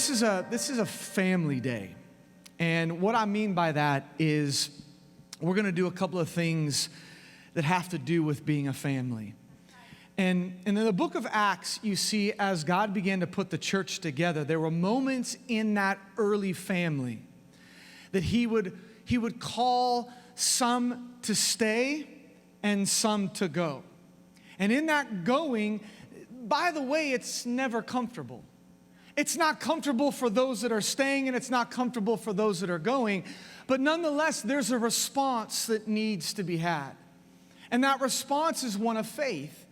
this is a family day. And what I mean by that is we're going to do a couple of things that have to do with being a family. And in the book of Acts, you see, as God began to put the church together, there were moments in that early family that he would call some to stay and some to go. And in that going, by the way, it's never comfortable. It's not comfortable for those that are staying, and it's not comfortable for those that are going. But nonetheless, there's a response that needs to be had. And that response is one of faith.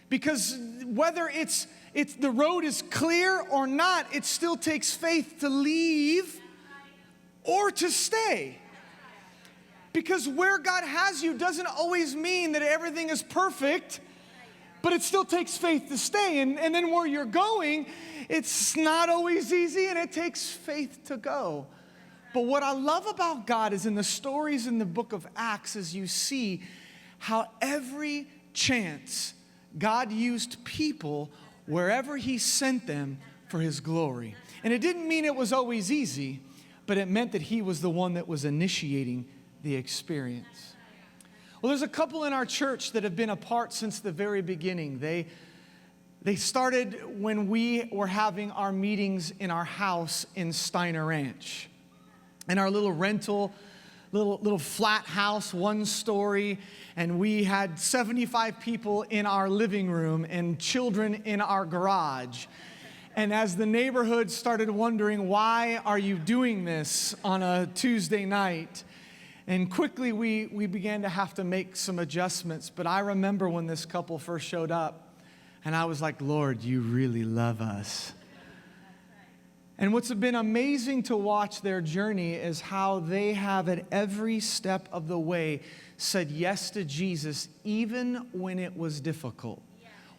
Because whether it's the road is clear or not, it still takes faith to leave or to stay. Because where God has you doesn't always mean that everything is perfect, but it still takes faith to stay. And then where you're going, it's not always easy, and it takes faith to go. But what I love about God is in the stories in the book of Acts is you see how every chance God used people wherever he sent them for his glory. And it didn't mean it was always easy, but it meant that he was the one that was initiating the experience. Well, there's a couple in our church that have been apart since the very beginning. They started when we were having our meetings in our house in Steiner Ranch. In our little rental, little flat house, one story, and we had 75 people in our living room and children in our garage. And as the neighborhood started wondering, why are you doing this on a Tuesday night? And quickly we began to have to make some adjustments. But I remember when this couple first showed up, and I was like, Lord, you really love us. And what's been amazing to watch their journey is how they have at every step of the way said yes to Jesus, even when it was difficult,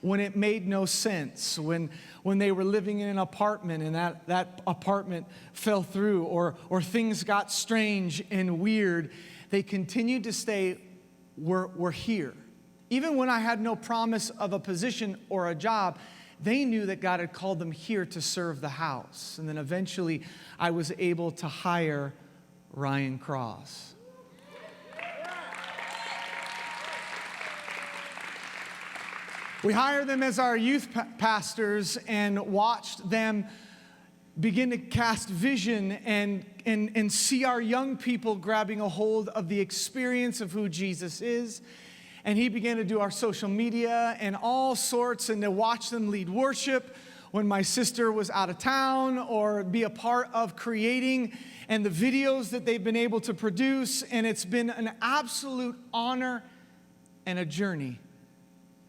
when it made no sense, when they were living in an apartment and that apartment fell through, or things got strange and weird. They continued to say, we're here. Even when I had no promise of a position or a job, they knew that God had called them here to serve the house. And then eventually I was able to hire Ryan Cross. We hired them as our youth pastors and watched them begin to cast vision and see our young people grabbing a hold of the experience of who Jesus is. And he began to do our social media and all sorts, and to watch them lead worship when my sister was out of town, or be a part of creating and the videos that they've been able to produce. And it's been an absolute honor and a journey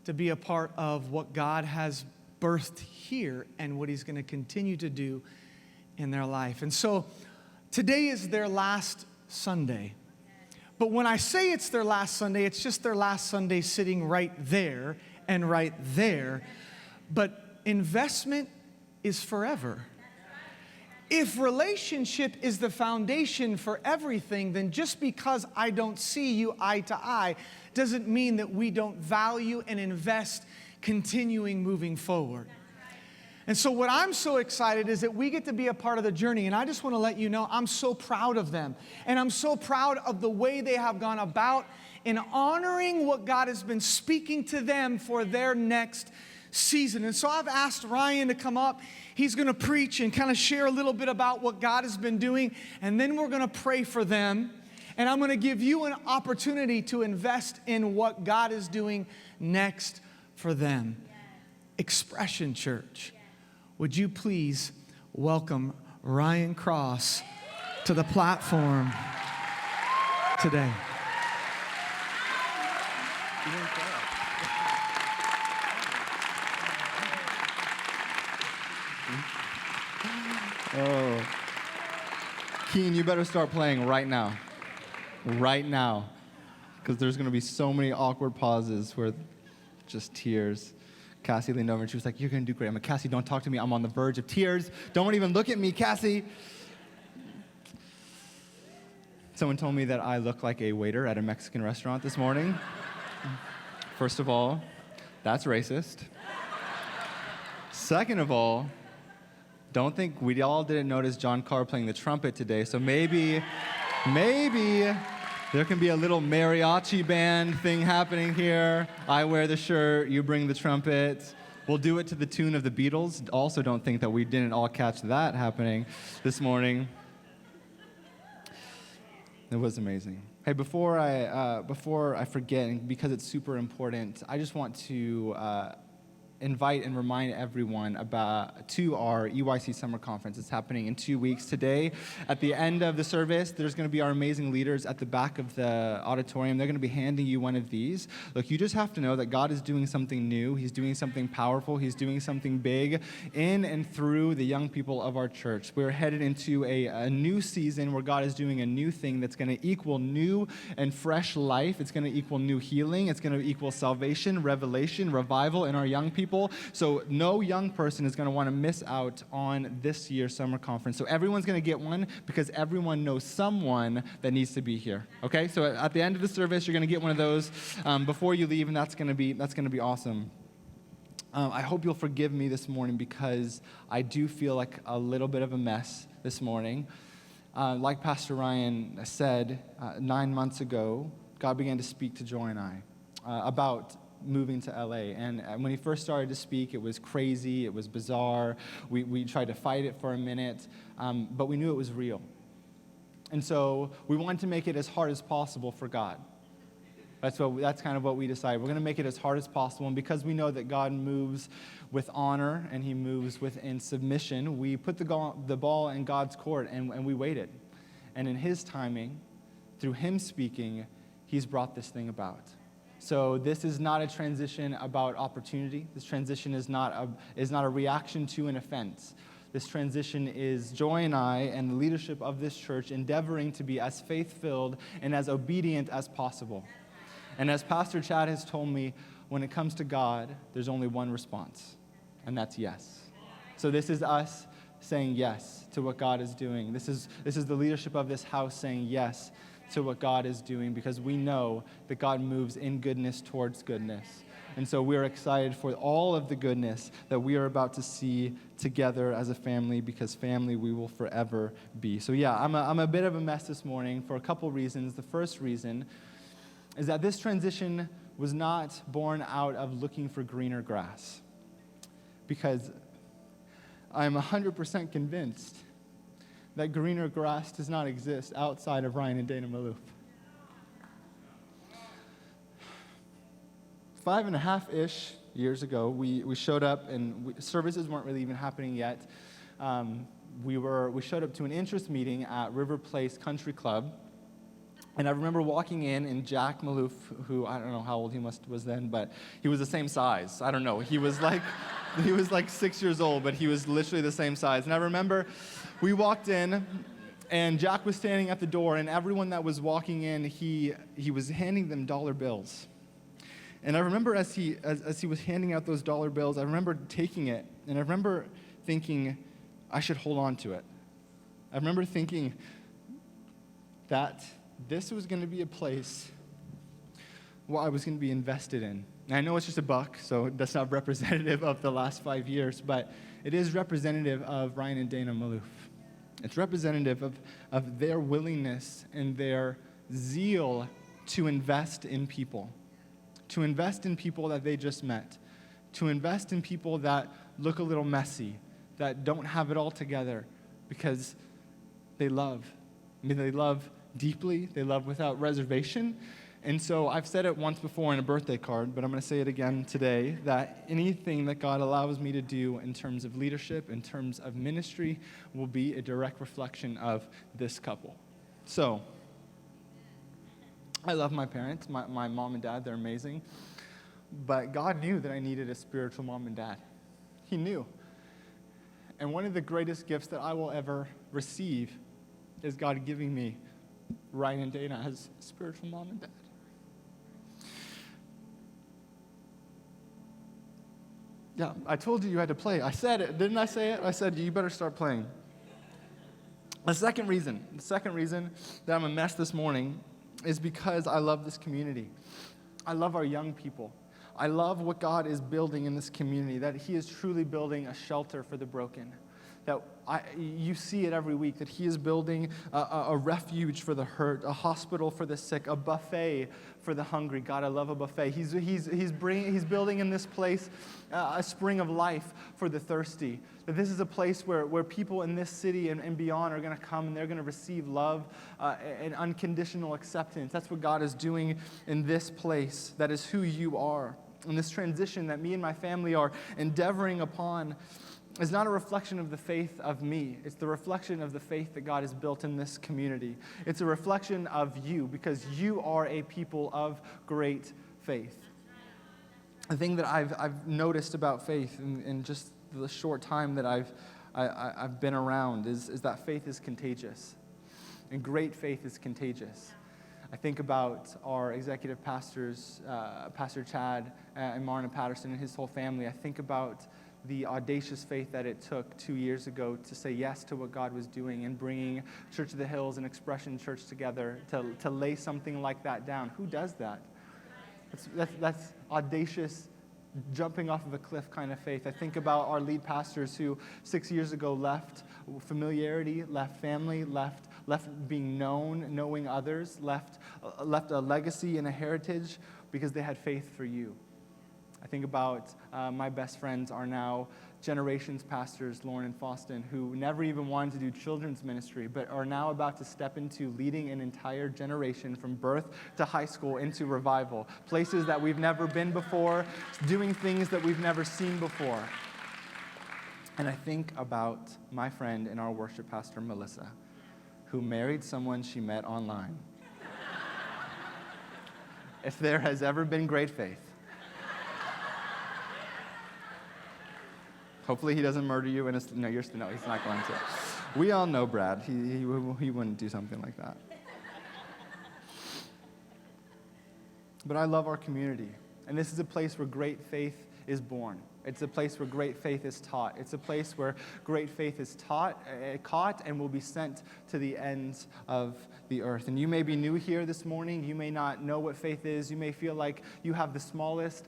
to be a part of what God has birthed here and what he's going to continue to do in their life. And so today is their last Sunday. But when I say it's their last Sunday, it's just their last Sunday sitting right there and right there. But investment is forever. If relationship is the foundation for everything, then just because I don't see you eye to eye doesn't mean that we don't value and invest continuing moving forward. And so what I'm so excited is that we get to be a part of the journey. And I just want to let you know, I'm so proud of them. And I'm so proud of the way they have gone about in honoring what God has been speaking to them for their next season. And so I've asked Ryan to come up. He's going to preach and kind of share a little bit about what God has been doing. And then we're going to pray for them. And I'm going to give you an opportunity to invest in what God is doing next for them. Expression Church. Would you please welcome Ryan Cross to the platform today? Oh, Keen, you better start playing right now. Right now. Because there's going to be so many awkward pauses where just tears. Cassie leaned over and she was like, you're going to do great. I'm like, Cassie, don't talk to me. I'm on the verge of tears. Don't even look at me, Cassie. Someone told me that I look like a waiter at a Mexican restaurant this morning. First of all, that's racist. Second of all, Don't think we all didn't notice John Carr playing the trumpet today, so maybe there can be a little mariachi band thing happening here. I wear the shirt, you bring the trumpet. We'll do it to the tune of the Beatles. Also, don't think that we didn't all catch that happening this morning. It was amazing. Hey, before I forget, and because it's super important, I just want to invite and remind everyone to our EYC Summer Conference. It's happening in 2 weeks today. At the end of the service, there's going to be our amazing leaders at the back of the auditorium. They're going to be handing you one of these. Look, you just have to know that God is doing something new. He's doing something powerful. He's doing something big in and through the young people of our church. We're headed into a new season where God is doing a new thing that's going to equal new and fresh life. It's going to equal new healing. It's going to equal salvation, revelation, revival in our young people. So no young person is going to want to miss out on this year's summer conference. So everyone's going to get one because everyone knows someone that needs to be here. Okay? So at the end of the service, you're going to get one of those before you leave, and that's going to be awesome. I hope you'll forgive me this morning because I do feel like a little bit of a mess this morning. Like Pastor Ryan said, 9 months ago, God began to speak to Joy and I about moving to LA. And when he first started to speak, it was crazy, it was bizarre. We tried to fight it for a minute, but we knew it was real. And so we wanted to make it as hard as possible for God. That's kind of what we decided. We're going to make it as hard as possible. And because we know that God moves with honor and he moves within submission, we put the ball in God's court and we waited. And in his timing, through him speaking, he's brought this thing about. So this is not a transition about opportunity. This transition is not a reaction to an offense. This transition is Joy and I and the leadership of this church endeavoring to be as faith-filled and as obedient as possible. And as Pastor Chad has told me, when it comes to God, there's only one response, and that's yes. So this is us saying yes to what God is doing. This is the leadership of this house saying yes to what God is doing, because we know that God moves in goodness towards goodness. And so we're excited for all of the goodness that we are about to see together as a family, because family we will forever be. So yeah, I'm a bit of a mess this morning for a couple reasons. The first reason is that this transition was not born out of looking for greener grass, because I'm 100% convinced that greener grass does not exist outside of Ryan and Dana Maloof. 5.5-ish years ago, we showed up, and services weren't really even happening yet. We showed up to an interest meeting at River Place Country Club, and I remember walking in, and Jack Maloof, who I don't know how old he was then, but he was the same size. I don't know. He was like 6 years old, but he was literally the same size. And I remember we walked in, and Jack was standing at the door, and everyone that was walking in, he was handing them dollar bills. And I remember as he was handing out those dollar bills, I remember taking it, and I remember thinking, I should hold on to it. I remember thinking that this was going to be a place where I was going to be invested in. And I know it's just a buck, so that's not representative of the last 5 years, but it is representative of Ryan and Dana Maloof. It's representative of their willingness and their zeal to invest in people that they just met, to invest in people that look a little messy, that don't have it all together, because they love. I mean, they love deeply, they love without reservation. And so I've said it once before in a birthday card, but I'm going to say it again today, that anything that God allows me to do in terms of leadership, in terms of ministry, will be a direct reflection of this couple. So, I love my parents, my mom and dad, they're amazing. But God knew that I needed a spiritual mom and dad. He knew. And one of the greatest gifts that I will ever receive is God giving me Ryan and Dana as spiritual mom and dad. Yeah, I told you had to play. I said it. Didn't I say it? I said, you better start playing. The second reason that I'm a mess this morning is because I love this community. I love our young people. I love what God is building in this community, that he is truly building a shelter for the broken, that you see it every week, that he is building a refuge for the hurt, a hospital for the sick, a buffet for the hungry. God, I love a buffet. He's building in this place a spring of life for the thirsty. That this is a place where people in this city and beyond are going to come and they're going to receive love and unconditional acceptance. That's what God is doing in this place. That is who you are. And this transition that me and my family are endeavoring upon is not a reflection of the faith of me. It's the reflection of the faith that God has built in this community. It's a reflection of you, because you are a people of great faith. The thing that I've noticed about faith in just the short time that I've been around is that faith is contagious. And great faith is contagious. I think about our executive pastors, Pastor Chad and Marna Patterson and his whole family. I think about the audacious faith that it took 2 years ago to say yes to what God was doing and bringing Church of the Hills and Expression Church together to lay something like that down. Who does that? That's audacious, jumping off of a cliff kind of faith. I think about our lead pastors who 6 years ago left familiarity, left family, left being known, knowing others, left a legacy and a heritage because they had faith for you. I think about my best friends are now generations pastors, Lauren and Faustin, who never even wanted to do children's ministry, but are now about to step into leading an entire generation from birth to high school into revival. Places that we've never been before, doing things that we've never seen before. And I think about my friend and our worship pastor, Melissa, who married someone she met online. If there has ever been great faith, hopefully he doesn't murder you. No, he's not going to. We all know Brad. He wouldn't do something like that. But I love our community. And this is a place where great faith is born. It's a place where great faith is taught. It's a place where great faith is caught, and will be sent to the ends of the earth. And you may be new here this morning. You may not know what faith is. You may feel like you have the smallest,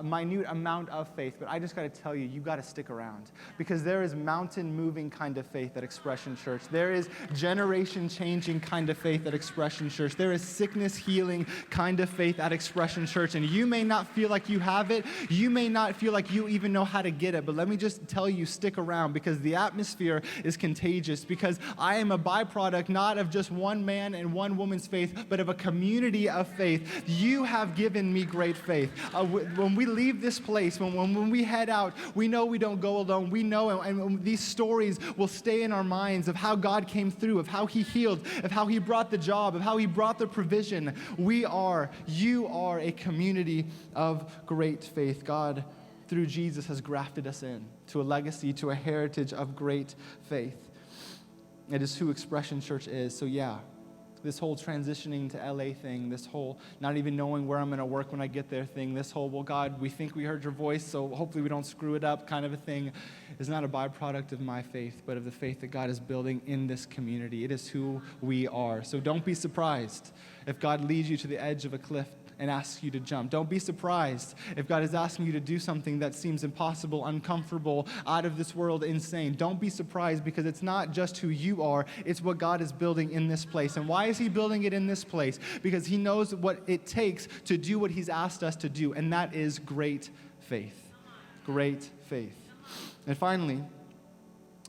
minute amount of faith. But I just got to tell you, you got to stick around. Because there is mountain-moving kind of faith at Expression Church. There is generation-changing kind of faith at Expression Church. There is sickness-healing kind of faith at Expression Church. And you may not feel like you have it. You may not feel like you even know how to get it, but let me just tell you, stick around, because the atmosphere is contagious, because I am a byproduct not of just one man and one woman's faith, but of a community of faith. You have given me great faith. When we leave this place, when we head out, we know we don't go alone. We know, and these stories will stay in our minds of how God came through, of how he healed, of how he brought the job, of how he brought the provision. You are a community of great faith. God, through Jesus, has grafted us in to a legacy, to a heritage of great faith. It is who Expression Church is. So yeah, this whole transitioning to LA thing, this whole not even knowing where I'm going to work when I get there thing, this whole, well, God, we think we heard your voice, so hopefully we don't screw it up kind of a thing, is not a byproduct of my faith, but of the faith that God is building in this community. It is who we are. So don't be surprised if God leads you to the edge of a cliff and asks you to jump. Don't be surprised if God is asking you to do something that seems impossible, uncomfortable, out of this world, insane. Don't be surprised, because it's not just who you are, it's what God is building in this place. And why is he building it in this place? Because he knows what it takes to do what he's asked us to do, and that is great faith. Great faith. And finally,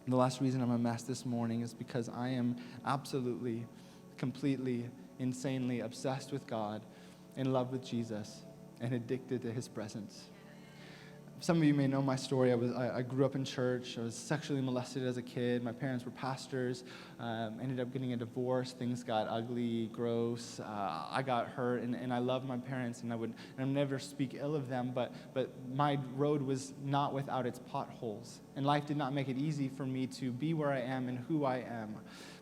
the last reason I'm a mess this morning is because I am absolutely, completely, insanely obsessed with God, in love with Jesus, and addicted to his presence. Some of you may know my story. I grew up in church. I was sexually molested as a kid. My parents were pastors. Ended up getting a divorce. Things got ugly, gross. I got hurt, and I love my parents, and I would never speak ill of them. But my road was not without its potholes, and life did not make it easy for me to be where I am and who I am.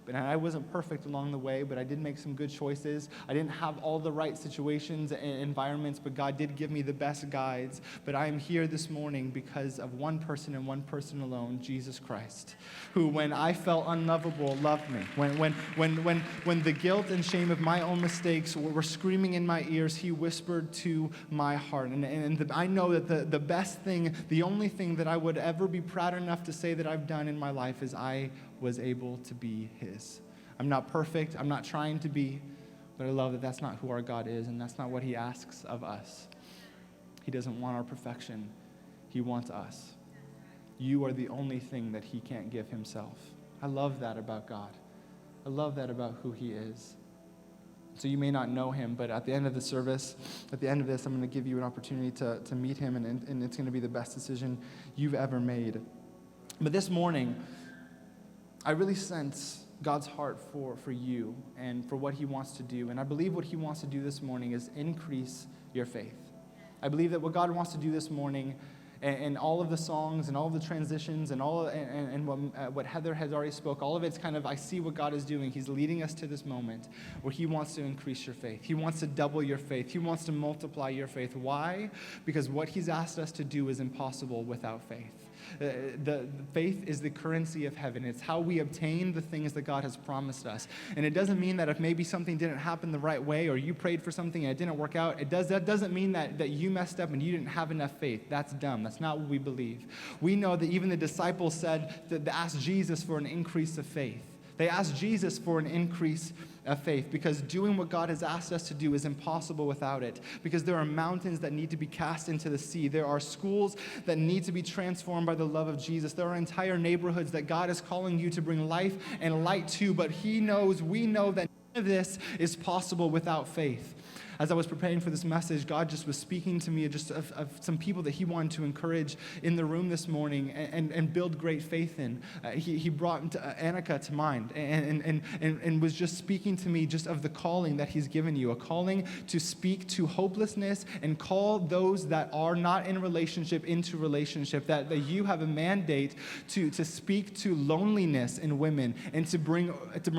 And I wasn't perfect along the way, but I did make some good choices. I didn't have all the right situations and environments, but God did give me the best guides. But I am here this morning because of one person and one person alone, Jesus Christ, who, when I felt unlovable, loved me. When the guilt and shame of my own mistakes were screaming in my ears, he whispered to my heart. And I know that the best thing, the only thing that I would ever be proud enough to say that I've done in my life is I was able to be his. I'm not perfect. I'm not trying to be, but I love that that's not who our God is, and that's not what he asks of us. He doesn't want our perfection. He wants us. You are the only thing that he can't give himself. I love that about God. I love that about who he is. So you may not know him, but at the end of the service, at the end of this, I'm going to give you an opportunity to meet him, and it's going to be the best decision you've ever made. But this morning, I really sense God's heart for you and for what he wants to do. And I believe what he wants to do this morning is increase your faith. I believe that what God wants to do this morning, and all of the songs and all of the transitions and what Heather has already spoke, all of it's kind of, I see what God is doing. He's leading us to this moment where he wants to increase your faith. He wants to double your faith. He wants to multiply your faith. Why? Because what he's asked us to do is impossible without faith. The faith is the currency of heaven. It's how we obtain the things that God has promised us. And it doesn't mean that if maybe something didn't happen the right way, or you prayed for something and it didn't work out, that doesn't mean that you messed up and you didn't have enough faith. That's dumb. That's not what we believe. We know that even the disciples said that they asked Jesus for an increase of faith. They asked Jesus for an increase of faith, because doing what God has asked us to do is impossible without it, because there are mountains that need to be cast into the sea. There are schools that need to be transformed by the love of Jesus. There are entire neighborhoods that God is calling you to bring life and light to, but we know that none of this is possible without faith. As I was preparing for this message, God just was speaking to me just of some people that he wanted to encourage in the room this morning and build great faith in. He brought Annika to mind and was just speaking to me just of the calling that he's given you, a calling to speak to hopelessness and call those that are not in relationship into relationship, that you have a mandate to speak to loneliness in women and to bring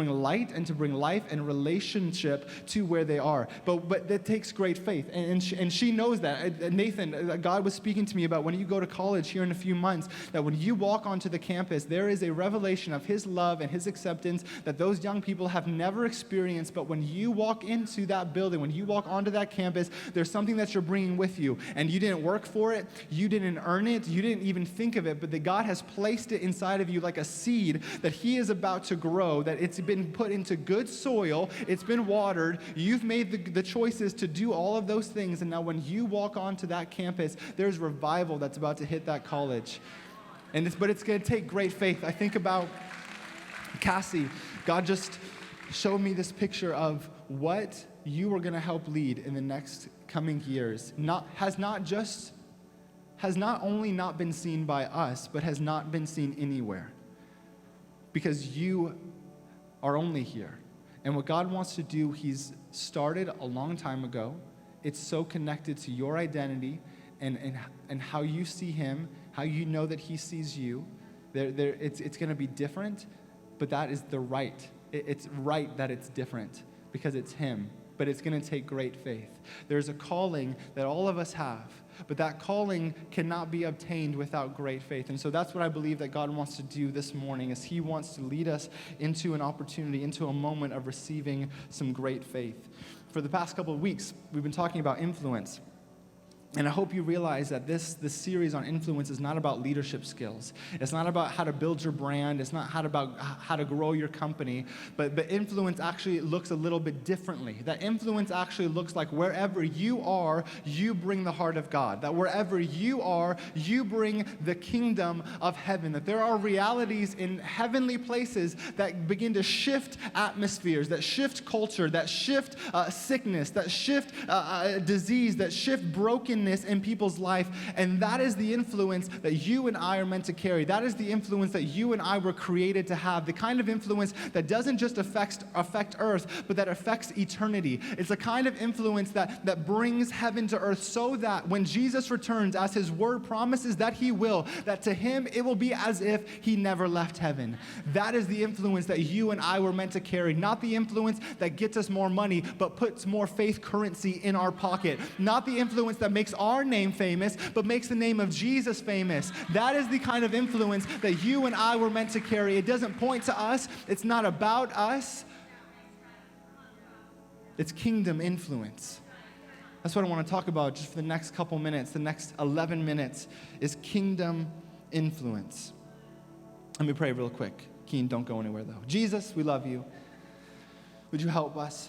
light and to bring life and relationship to where they are. But that takes great faith, and she knows that. Nathan, God was speaking to me about when you go to college here in a few months, that when you walk onto the campus, there is a revelation of his love and his acceptance that those young people have never experienced. But when you walk into that building, when you walk onto that campus, there's something that you're bringing with you, and you didn't work for it, you didn't earn it, you didn't even think of it, but that God has placed it inside of you like a seed that he is about to grow, that it's been put into good soil, it's been watered, you've made the choices to do all of those things, and now when you walk onto that campus, there's revival that's about to hit that college. But it's going to take great faith. I think about Cassie. God just showed me this picture of what you are going to help lead in the next coming years. Has not only not been seen by us, but has not been seen anywhere. Because you are only here. And what God wants to do, he's started a long time ago. It's so connected to your identity and how you see him, how you know that he sees you. It's going to be different, but that is the right. It's right that it's different because it's him. But it's going to take great faith. There's a calling that all of us have, but that calling cannot be obtained without great faith. And so that's what I believe that God wants to do this morning, is he wants to lead us into an opportunity, into a moment of receiving some great faith. For the past couple of weeks, we've been talking about influence. And I hope you realize that this series on influence is not about leadership skills. It's not about how to build your brand. It's not about how to grow your company. But influence actually looks a little bit differently. That influence actually looks like wherever you are, you bring the heart of God. That wherever you are, you bring the kingdom of heaven. That there are realities in heavenly places that begin to shift atmospheres, that shift culture, that shift sickness, that shift disease, that shift brokenness brokenness in people's life, and that is the influence that you and I are meant to carry. That is the influence that you and I were created to have, the kind of influence that doesn't just affect earth, but that affects eternity. It's a kind of influence that brings heaven to earth, so that when Jesus returns, as his word promises that he will, that to him it will be as if he never left heaven. That is the influence that you and I were meant to carry, not the influence that gets us more money, but puts more faith currency in our pocket. Not the influence that makes our name famous, but makes the name of Jesus famous. That is the kind of influence that you and I were meant to carry. It doesn't point to us. It's not about us. It's kingdom influence. That's what I want to talk about just for the next couple minutes. The next 11 minutes is kingdom influence. Let me pray real quick. Keen, don't go anywhere though. Jesus, we love you. Would you help us?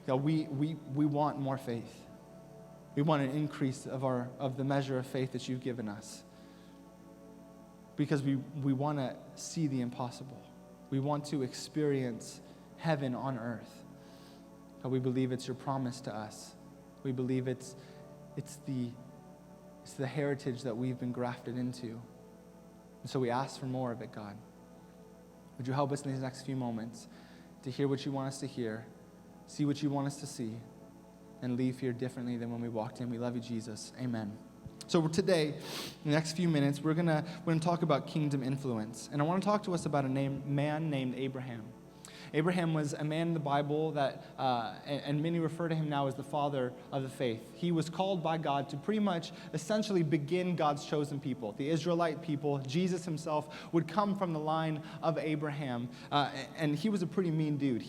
God, we want more faith. We want an increase of the measure of faith that you've given us. Because we want to see the impossible. We want to experience heaven on earth. God, we believe it's your promise to us. We believe it's the heritage that we've been grafted into. And so we ask for more of it, God. Would you help us in these next few moments to hear what you want us to hear, see what you want us to see, and leave here differently than when we walked in. We love you, Jesus. Amen. So today, in the next few minutes, we're gonna talk about kingdom influence. And I want to talk to us about a man named Abraham. Abraham was a man in the Bible that, and many refer to him now as the father of the faith. He was called by God to pretty much essentially begin God's chosen people. The Israelite people, Jesus himself, would come from the line of Abraham. And he was a pretty mean dude.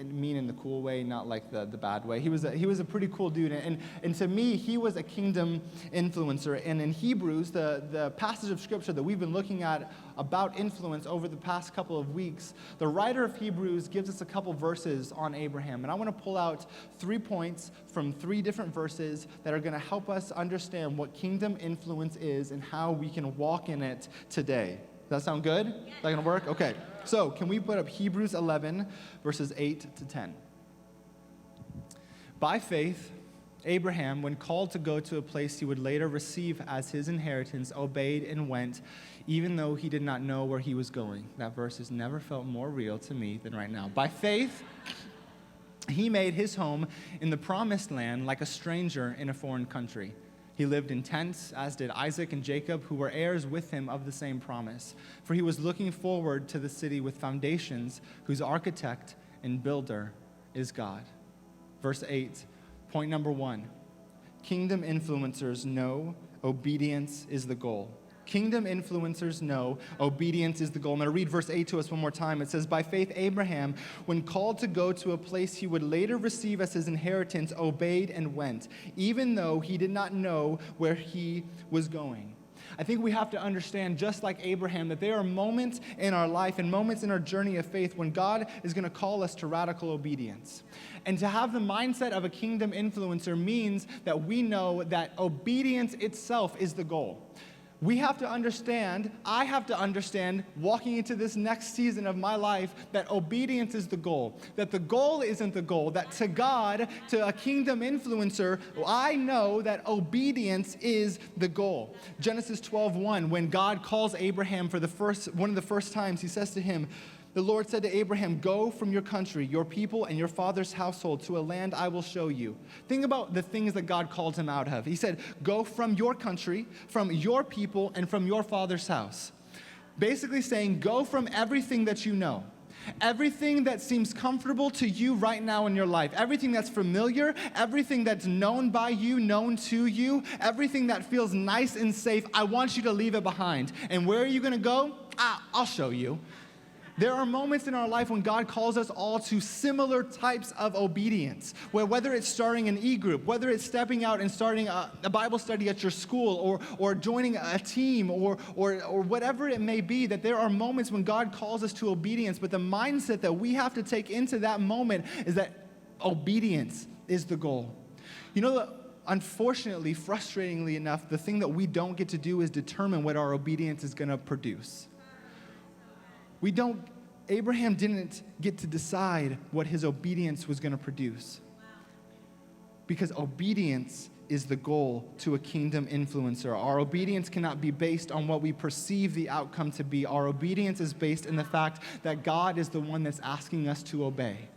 Mean in the cool way, not like the bad way. He was a pretty cool dude. And to me, he was a kingdom influencer. And in Hebrews, the passage of Scripture that we've been looking at about influence over the past couple of weeks, the writer of Hebrews gives us a couple verses on Abraham. And I want to pull out 3 points from 3 different verses that are going to help us understand what kingdom influence is and how we can walk in it today. Does that sound good? Is that going to work? Okay. So can we put up Hebrews 11, verses 8 to 10? By faith, Abraham, when called to go to a place he would later receive as his inheritance, obeyed and went, even though he did not know where he was going. That verse has never felt more real to me than right now. By faith, he made his home in the promised land like a stranger in a foreign country. He lived in tents, as did Isaac and Jacob, who were heirs with him of the same promise. For he was looking forward to the city with foundations, whose architect and builder is God. Verse 8, point number 1. Kingdom influencers know obedience is the goal. Kingdom influencers know obedience is the goal. I'm going to read verse 8 to us one more time. It says, by faith, Abraham, when called to go to a place he would later receive as his inheritance, obeyed and went, even though he did not know where he was going. I think we have to understand, just like Abraham, that there are moments in our life and moments in our journey of faith when God is going to call us to radical obedience. And to have the mindset of a kingdom influencer means that we know that obedience itself is the goal. We have to understand, I have to understand, walking into this next season of my life, that obedience is the goal. That the goal isn't the goal. That to God, to a kingdom influencer, I know that obedience is the goal. Genesis 12:1, when God calls Abraham for one of the first times, he says to him, the Lord said to Abraham, go from your country, your people, and your father's household to a land I will show you. Think about the things that God called him out of. He said, go from your country, from your people, and from your father's house. Basically saying, go from everything that you know. Everything that seems comfortable to you right now in your life, everything that's familiar, everything that's known by you, known to you, everything that feels nice and safe, I want you to leave it behind. And where are you going to go? I'll show you. There are moments in our life when God calls us all to similar types of obedience, where whether it's starting an e-group, whether it's stepping out and starting a Bible study at your school, or joining a team, or whatever it may be, that there are moments when God calls us to obedience, but the mindset that we have to take into that moment is that obedience is the goal. You know, unfortunately, frustratingly enough, the thing that we don't get to do is determine what our obedience is going to produce. Abraham didn't get to decide what his obedience was going to produce. Because obedience is the goal to a kingdom influencer. Our obedience cannot be based on what we perceive the outcome to be. Our obedience is based in the fact that God is the one that's asking us to obey.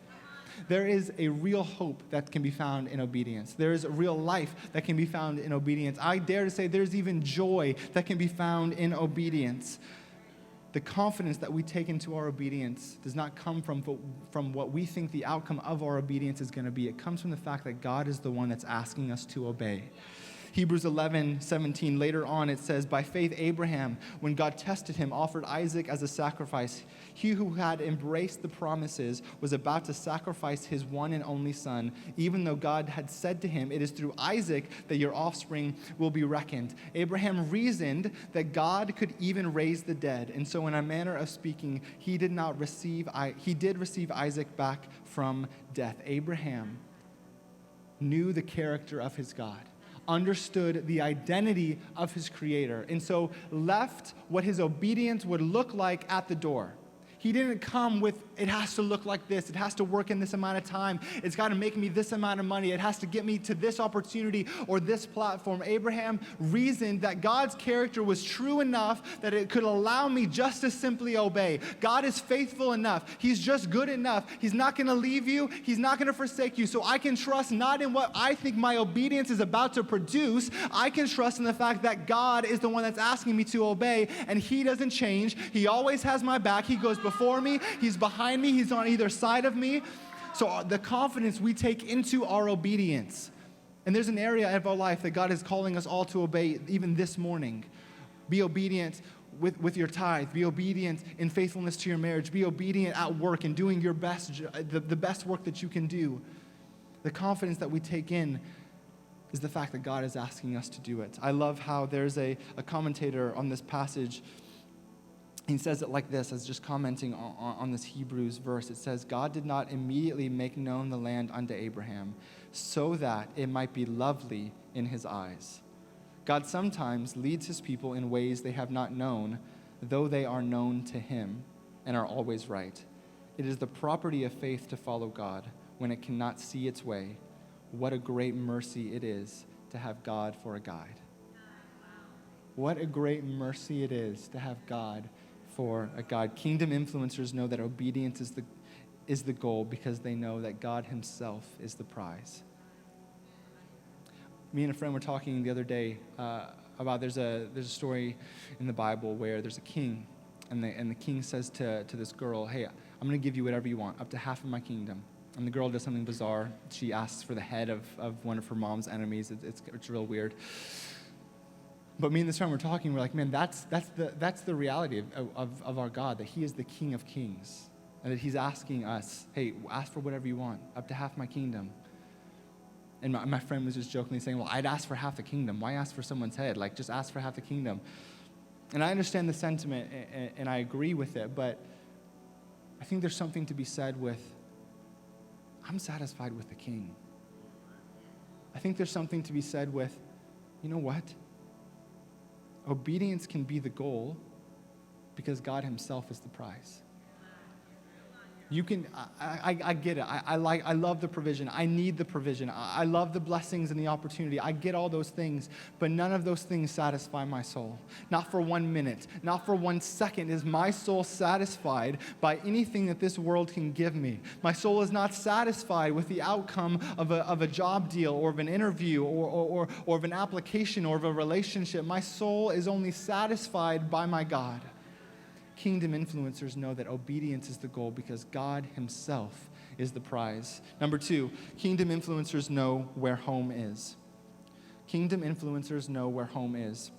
There is a real hope that can be found in obedience. There is a real life that can be found in obedience. I dare to say there's even joy that can be found in obedience. The confidence that we take into our obedience does not come from what we think the outcome of our obedience is going to be. It comes from the fact that God is the one that's asking us to obey. Hebrews 11:17, later on it says, by faith Abraham, when God tested him, offered Isaac as a sacrifice. He who had embraced the promises was about to sacrifice his one and only son, even though God had said to him, it is through Isaac that your offspring will be reckoned. Abraham reasoned that God could even raise the dead, and so in a manner of speaking, he did receive Isaac back from death. Abraham knew the character of his God, understood the identity of his creator, and so left what his obedience would look like at the door. He didn't come with, it has to look like this. It has to work in this amount of time. It's got to make me this amount of money. It has to get me to this opportunity or this platform. Abraham reasoned that God's character was true enough that it could allow me just to simply obey. God is faithful enough. He's just good enough. He's not going to leave you. He's not going to forsake you. So I can trust not in what I think my obedience is about to produce. I can trust in the fact that God is the one that's asking me to obey, and he doesn't change. He always has my back. He goes before me, he's behind me, he's on either side of me. So the confidence we take into our obedience. And there's an area of our life that God is calling us all to obey even this morning. Be obedient with your tithe. Be obedient in faithfulness to your marriage. Be obedient at work and doing your best, the best work that you can do. The confidence that we take in is the fact that God is asking us to do it. I love how there's a commentator on this passage. He says it like this, as just commenting on this Hebrews verse. It says, God did not immediately make known the land unto Abraham, so that it might be lovely in his eyes. God sometimes leads his people in ways they have not known, though they are known to him and are always right. It is the property of faith to follow God when it cannot see its way. What a great mercy it is to have God for a guide. What a great mercy it is to have God for a guide. Kingdom influencers know that obedience is the goal because they know that God himself is the prize. Me and a friend were talking the other day about there's a story in the Bible where there's a king, and the king says to this girl, hey, I'm going to give you whatever you want, up to half of my kingdom. And the girl does something bizarre. She asks for the head of one of her mom's enemies. It's real weird. But me and this friend were talking, we're like, man, that's the reality of our God, that he is the King of Kings, and that he's asking us, hey, ask for whatever you want, up to half my kingdom. And my friend was just jokingly saying, well, I'd ask for half the kingdom. Why ask for someone's head? Like, just ask for half the kingdom. And I understand the sentiment, and I agree with it, but I think there's something to be said with, I'm satisfied with the king. I think there's something to be said with, you know what? Obedience can be the goal because God himself is the prize. You can, I get it. I love the provision. I need the provision. I love the blessings and the opportunity. I get all those things, but none of those things satisfy my soul. Not for 1 minute, not for 1 second is my soul satisfied by anything that this world can give me. My soul is not satisfied with the outcome of a job deal or of an interview or of an application or of a relationship. My soul is only satisfied by my God. Kingdom influencers know that obedience is the goal because God himself is the prize. Number 2, kingdom influencers know where home is. Kingdom influencers know where home is.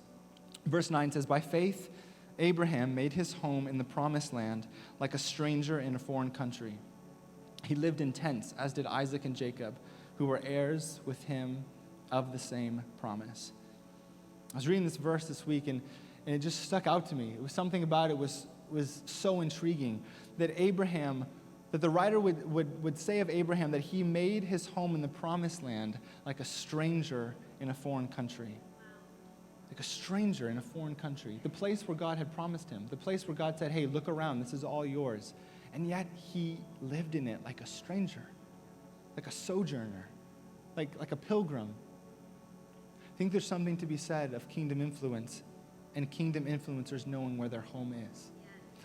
Verse 9 says, by faith, Abraham made his home in the promised land like a stranger in a foreign country. He lived in tents, as did Isaac and Jacob, who were heirs with him of the same promise. I was reading this verse this week, and it just stuck out to me. It was something about it was so intriguing that the writer would say of Abraham that he made his home in the promised land like a stranger in a foreign country. Like a stranger in a foreign country. The place where God had promised him. The place where God said, hey, look around, this is all yours. And yet he lived in it like a stranger, like a sojourner, like a pilgrim. think there's something to be said of kingdom influence and kingdom influencers knowing where their home is.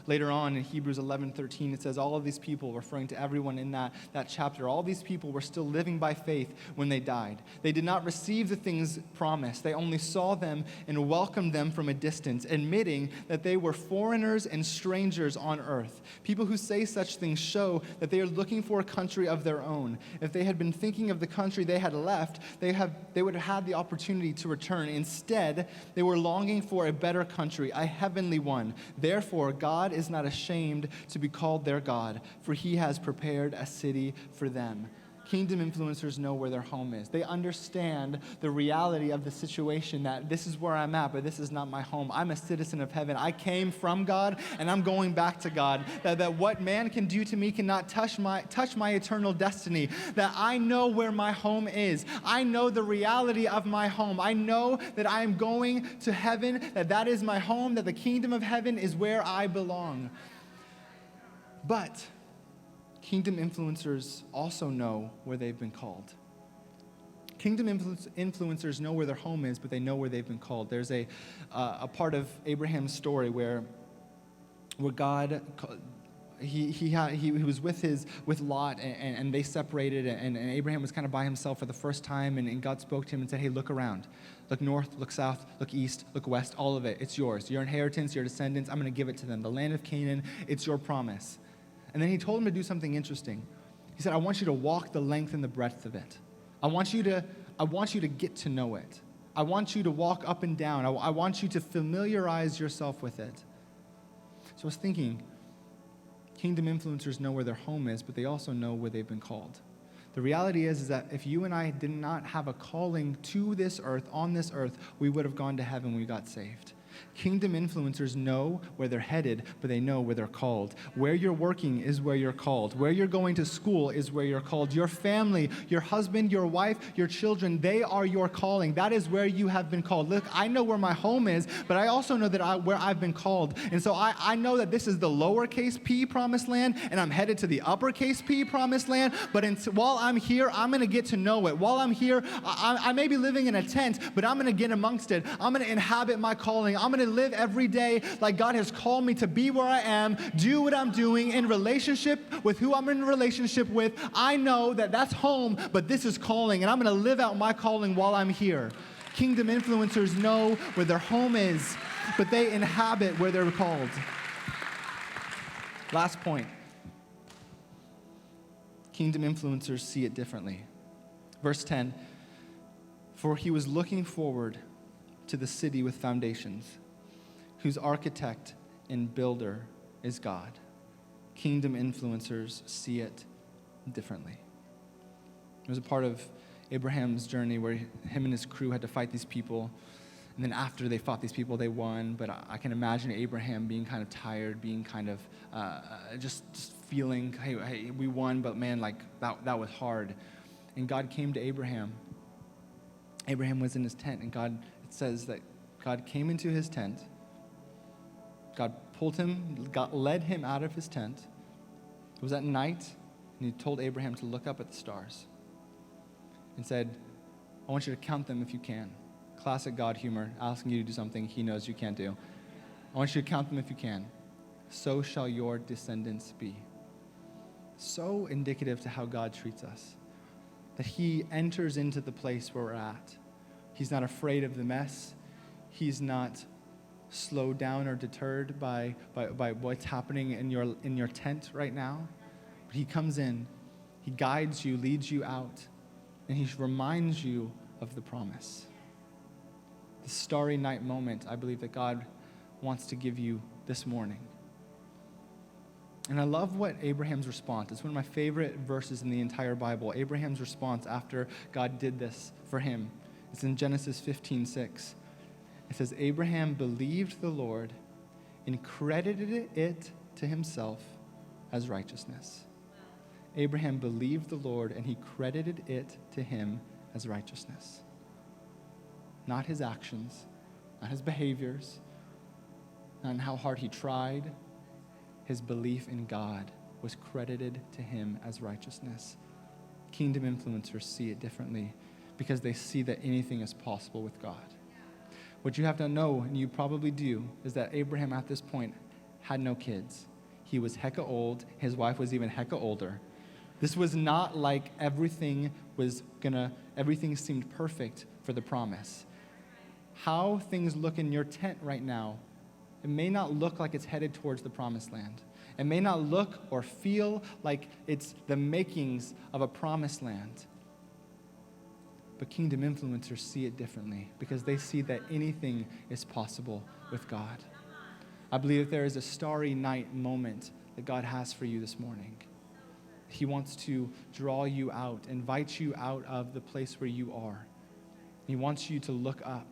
Later on in Hebrews 11:13, it says all of these people, referring to everyone in that chapter, all these people were still living by faith when they died. They did not receive the things promised. They only saw them and welcomed them from a distance, admitting that they were foreigners and strangers on earth. People who say such things show that they are looking for a country of their own. If they had been thinking of the country they had left, they would have had the opportunity to return. Instead, they were longing for a better country, a heavenly one. Therefore, God is not ashamed to be called their God, for he has prepared a city for them. Kingdom influencers know where their home is. They understand the reality of the situation, that this is where I'm at, but this is not my home. I'm a citizen of heaven. I came from God, and I'm going back to God. That what man can do to me cannot touch my eternal destiny. That I know where my home is. I know the reality of my home. I know that I am going to heaven, that is my home, that the kingdom of heaven is where I belong. But kingdom influencers also know where they've been called. Kingdom influencers know where their home is, but they know where they've been called. There's a part of Abraham's story where God, he was with Lot, and they separated, and Abraham was kind of by himself for the first time, and God spoke to him and said, hey, look around. Look north, look south, look east, look west, all of it. It's yours. Your inheritance, your descendants, I'm going to give it to them. The land of Canaan, it's your promise. And then he told him to do something interesting. He said, I want you to walk the length and the breadth of it. I want you to get to know it. I want you to walk up and down. I want you to familiarize yourself with it. So I was thinking, kingdom influencers know where their home is, but they also know where they've been called. The reality is that if you and I did not have a calling to this earth, on this earth, we would have gone to heaven when we got saved. Kingdom influencers know where they're headed, but they know where they're called. Where you're working is where you're called. Where you're going to school is where you're called. Your family, your husband, your wife, your children, they are your calling. That is where you have been called. Look, I know where my home is, but I also know that where I've been called. And so I know that this is the lowercase p promised land, and I'm headed to the uppercase P promised land. But while I'm here, I'm going to get to know it. While I'm here, I may be living in a tent, but I'm going to get amongst it. I'm going to inhabit my calling. I'm going to live every day like God has called me to be where I am, do what I'm doing in relationship with who I'm in relationship with. I know that that's home, but this is calling, and I'm going to live out my calling while I'm here. Kingdom influencers know where their home is, but they inhabit where they're called. Last point. Kingdom influencers see it differently. Verse 10, for he was looking forward to the city with foundations, whose architect and builder is God. Kingdom influencers see it differently. There was a part of Abraham's journey where him and his crew had to fight these people, and then after they fought these people, they won. But I can imagine Abraham being kind of tired, being kind of just feeling, hey, we won, but man, like that was hard. And God came to Abraham. Abraham was in his tent, and it says that God came into his tent. God pulled him, led him out of his tent. It was at night, and he told Abraham to look up at the stars and said, I want you to count them if you can. Classic God humor, asking you to do something he knows you can't do. I want you to count them if you can. So shall your descendants be. So indicative to how God treats us, that he enters into the place where we're at. He's not afraid of the mess. He's not slowed down or deterred by what's happening in your tent right now. But he comes in, he guides you, leads you out, and he reminds you of the promise. The starry night moment, I believe that God wants to give you this morning. And I love what Abraham's response. It's one of my favorite verses in the entire Bible. Abraham's response after God did this for him. It's in Genesis 15:6. It says, Abraham believed the Lord and credited it to himself as righteousness. Abraham believed the Lord and he credited it to him as righteousness. Not his actions, not his behaviors, not how hard he tried. His belief in God was credited to him as righteousness. Kingdom influencers see it differently. because they see that anything is possible with God. What you have to know, and you probably do, is that Abraham at this point had no kids. He was hecka old. His wife was even hecka older. This was not like everything seemed perfect for the promise. How things look in your tent right now, it may not look like it's headed towards the promised land. It may not look or feel like it's the makings of a promised land. But kingdom influencers see it differently because they see that anything is possible with God. I believe that there is a starry night moment that God has for you this morning. He wants to draw you out, invite you out of the place where you are. He wants you to look up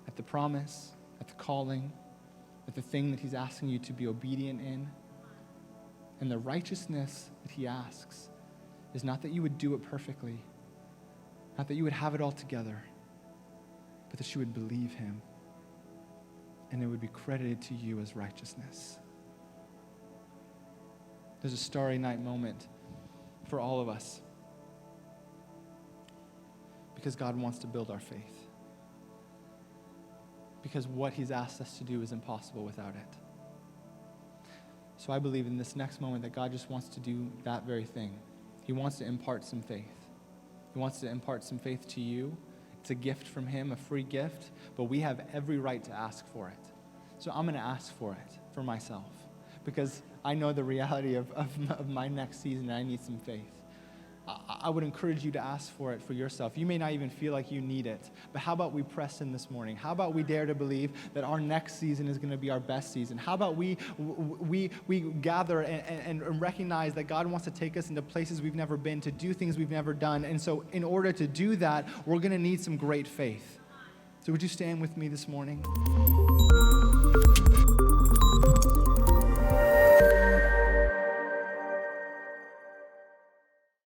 at the promise, at the calling, at the thing that he's asking you to be obedient in. And the righteousness that he asks is not that you would do it perfectly, not that you would have it all together, but that you would believe him, and it would be credited to you as righteousness. There's a starry night moment for all of us because God wants to build our faith. Because what he's asked us to do is impossible without it. So I believe in this next moment that God just wants to do that very thing. He wants to impart some faith. He wants to impart some faith to you. It's a gift from him, a free gift, but we have every right to ask for it. So I'm going to ask for it for myself because I know the reality of my next season and I need some faith. I would encourage you to ask for it for yourself. You may not even feel like you need it, but how about we press in this morning? How about we dare to believe that our next season is going to be our best season? How about we gather and recognize that God wants to take us into places we've never been, to do things we've never done. And so in order to do that, we're going to need some great faith. So would you stand with me this morning?